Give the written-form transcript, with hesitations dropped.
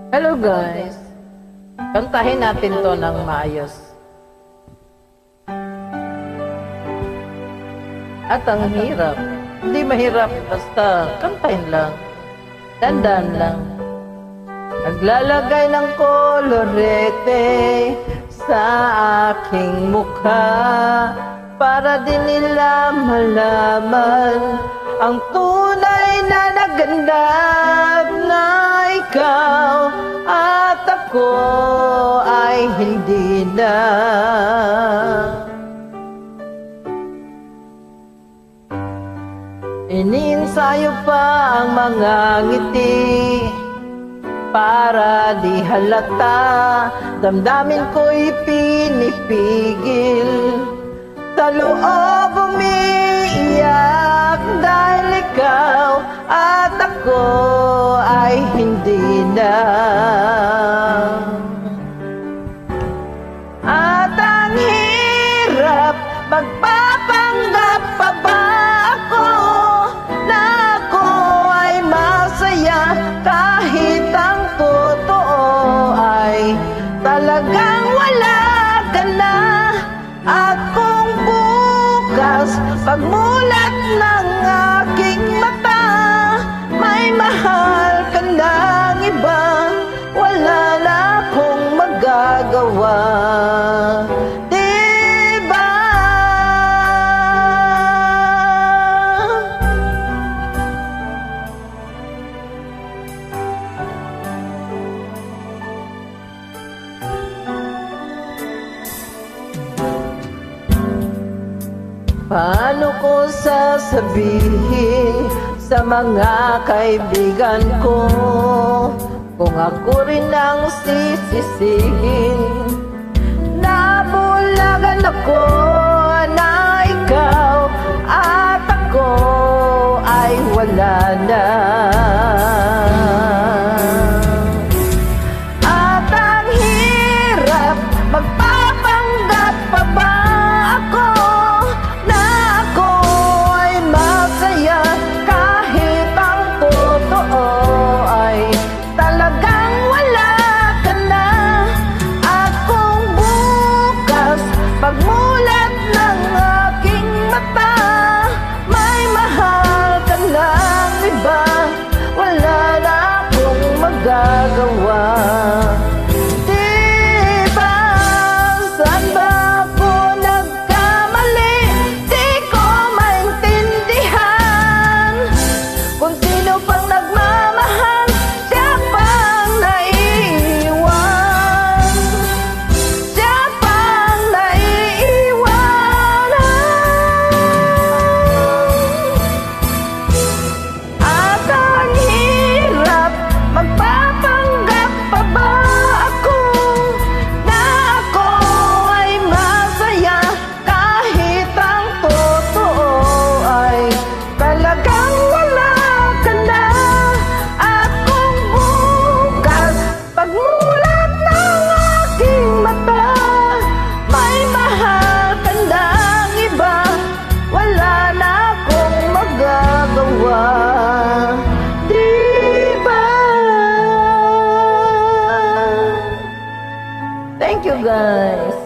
Hello guys, kantahin natin to ng maayos. At ang hirap, hindi mahirap, basta kantahin lang, dandan lang. Naglalagay ng kolorete sa aking mukha para din nila malaman ang tunay na naganap na ikaw at ako ay hindi na. Iniinsayo pa ang mga ngiti para di halata, damdamin ko'y pinipigil. Sa loob umiiyak dahil ikaw at ako ay hindi na. At ang hirap, magpapanggap pa ba ako na ako ay masaya kahit ang totoo ay talagang wala ka na. At kung bukas pagmulat ng aking mata may mahal ka ng iba, wala na akong magagawa. Diba? Paano ko sasabihin sa mga kaibigan ko kung ako rin ang sisisihin? Nabulagan ako na ikaw at ako ay wala na. At ang hirap, magpapanggap pa ba ako na ako ay masaya kahit ang totoo ay talagang wala ka na. At kung bukas pagmulat ng aking mata may mahal ka ng iba, wala na akong magagawa. Diba? Saan ba ako nagkamali? Di ko maintindihan. Kung sino pang nagmamahal, siya pang naiiwan. Siya pang naiiwanan. At ang hirap, magpapanggap pa ba ako na ako ay masaya kahit ang totoo ay talagang wala ka na. At kung bukas pagmulat ng aking mata may mahal ka ng iba, wala na akong magagawa. Diba? Thank you guys.